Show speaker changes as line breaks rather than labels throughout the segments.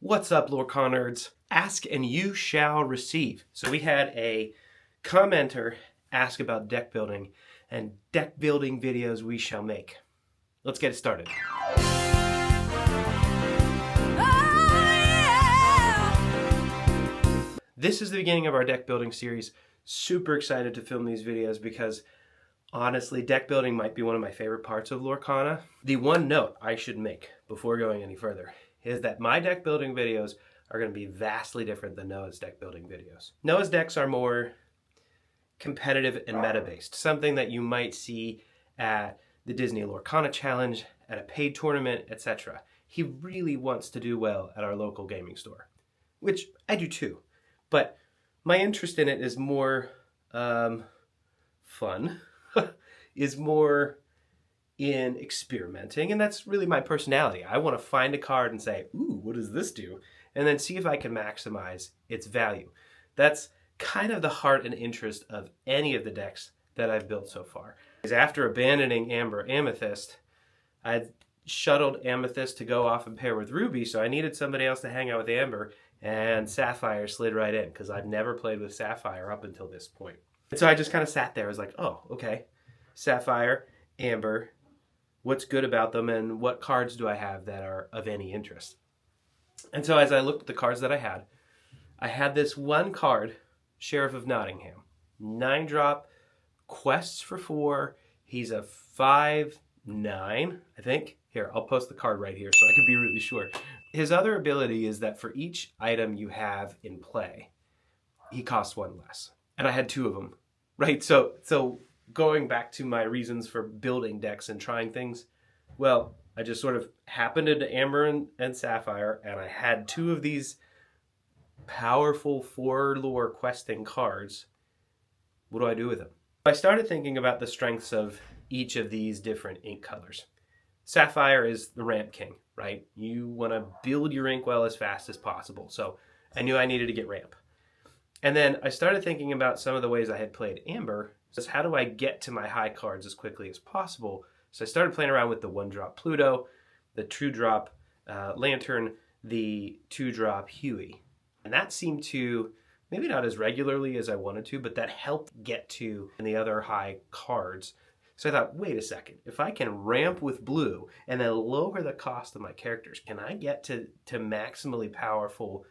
What's up, Lorcana nerds? Ask and you shall receive. So we had a commenter ask about deck building, and deck building videos we shall make. Let's get it started. This is the beginning of our deck building series. Super excited to film these videos because honestly, deck building might be one of my favorite parts of Lorcana. The one note I should make before going any further is that my deck building videos are going to be vastly different than Noah's deck building videos. Noah's decks are more competitive and meta-based, something that you might see at the Disney Lorcana Challenge, at a paid tournament, etc. He really wants to do well at our local gaming store, which I do too. But my interest in it is more fun, is more in experimenting, and that's really my personality. I want to find a card and say, ooh, what does this do? And then see if I can maximize its value. That's kind of the heart and interest of any of the decks that I've built so far. After abandoning Amber Amethyst, I shuttled Amethyst to go off and pair with Ruby, so I needed somebody else to hang out with Amber, and Sapphire slid right in, because I've never played with Sapphire up until this point. And so I just kind of sat there. I was like, oh, okay. Sapphire, Amber, what's good about them, and what cards do I have that are of any interest? And so as I looked at the cards that I had this one card, Sheriff of Nottingham. 9-drop, quests for 4. He's a 5/9, I think. Here, I'll post the card right here so I can be really sure. His other ability is that for each item you have in play, he costs 1 less. And I had 2 of them, right? So going back to my reasons for building decks and trying things, well, I just sort of happened into Amber and Sapphire, and I had 2 of these powerful 4-lore questing cards. What do I do with them? I started thinking about the strengths of each of these different ink colors. Sapphire is the ramp king, right? You want to build your inkwell as fast as possible. So I knew I needed to get ramp. And then I started thinking about some of the ways I had played Amber. So how do I get to my high cards as quickly as possible? So I started playing around with the 1-drop Pluto, the 2-drop Lantern, the 2-drop Huey. And that seemed to, maybe not as regularly as I wanted to, but that helped get to the other high cards. So I thought, wait a second, if I can ramp with blue and then lower the cost of my characters, can I get to maximally powerful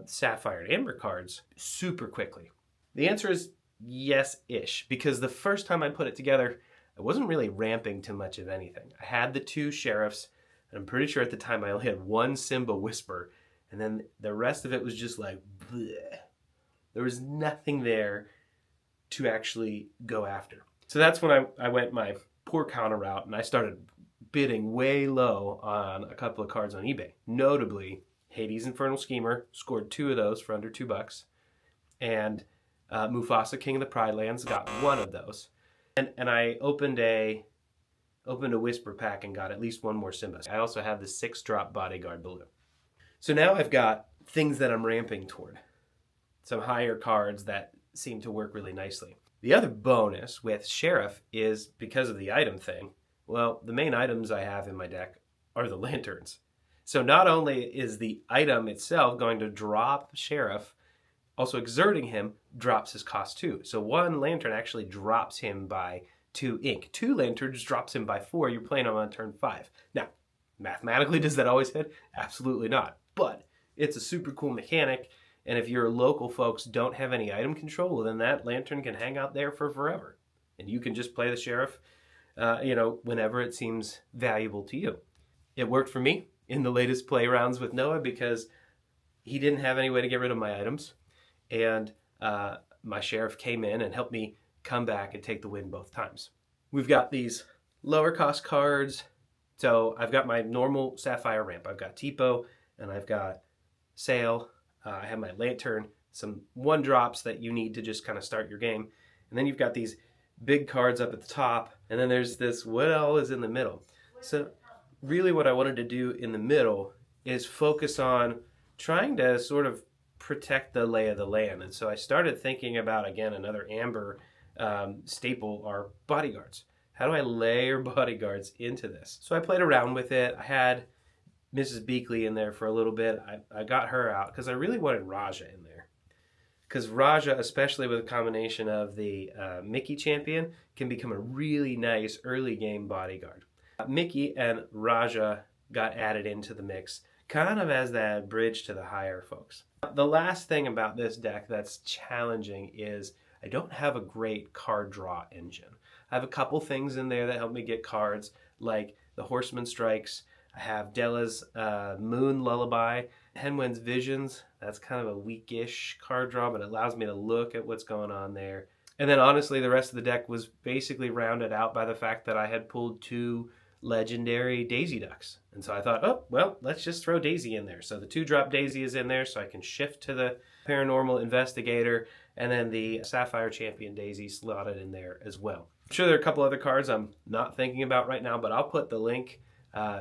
Sapphire and Amber cards super quickly? The answer is yes-ish, because the first time I put it together, I wasn't really ramping to much of anything. I had the 2 sheriffs, and I'm pretty sure at the time I only had 1 Simba Whisper, and then the rest of it was just like, bleh. There was nothing there to actually go after. So that's when I went my poor counter route, and I started bidding way low on a couple of cards on eBay. Notably, Hades Infernal Schemer, scored 2 of those for under $2, and Mufasa King of the Pride Lands, got 1 of those. And I opened a Whisper pack and got at least 1 more Simba. I also have the 6-drop Bodyguard Baloo. So now I've got things that I'm ramping toward. Some higher cards that seem to work really nicely. The other bonus with Sheriff is, because of the item thing, well, the main items I have in my deck are the lanterns. So not only is the item itself going to drop Sheriff, also exerting him drops his cost too. So 1 lantern actually drops him by 2 ink. 2 lanterns drops him by 4. You're playing him on turn 5. Now, mathematically, does that always hit? Absolutely not. But it's a super cool mechanic. And if your local folks don't have any item control, well, then that lantern can hang out there for forever. And you can just play the sheriff, whenever it seems valuable to you. It worked for me in the latest play rounds with Noah because he didn't have any way to get rid of my items. And my sheriff came in and helped me come back and take the win both times. We've got these lower cost cards. So I've got my normal Sapphire ramp. I've got Tipo, and I've got Sail. I have my Lantern, some 1-drops that you need to just kind of start your game. And then you've got these big cards up at the top. And then there's this, what all is in the middle? So really what I wanted to do in the middle is focus on trying to sort of protect the lay of the land. And so I started thinking about, again, another Amber staple are bodyguards. How do I layer bodyguards into this? So I played around with it. I had Mrs. Beakley in there for a little bit. I got her out because I really wanted Raja in there. Because Raja, especially with a combination of the Mickey champion, can become a really nice early game bodyguard. Mickey and Raja got added into the mix, kind of as that bridge to the higher folks. The last thing about this deck that's challenging is I don't have a great card draw engine. I have a couple things in there that help me get cards, like the Horseman Strikes. I have Della's Moon Lullaby, Henwen's Visions. That's kind of a weakish card draw, but it allows me to look at what's going on there. And then honestly, the rest of the deck was basically rounded out by the fact that I had pulled 2 legendary Daisy Ducks. And so I thought, oh, well, let's just throw Daisy in there. So the 2-drop Daisy is in there, so I can shift to the Paranormal Investigator, and then the Sapphire Champion Daisy slotted in there as well. I'm sure there are a couple other cards I'm not thinking about right now, but I'll put the link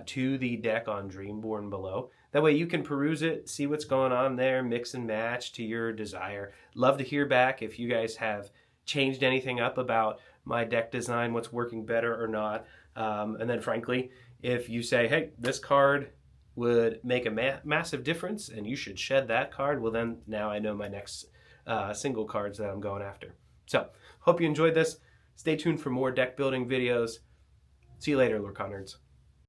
to the deck on Dreamborn below. That way you can peruse it, see what's going on there, mix and match to your desire. Love to hear back if you guys have changed anything up about my deck design, what's working better or not. And then frankly, if you say, hey, this card would make a massive difference and you should shed that card, well then now I know my next single cards that I'm going after. So, hope you enjoyed this. Stay tuned for more deck building videos. See you later, Lorcanards.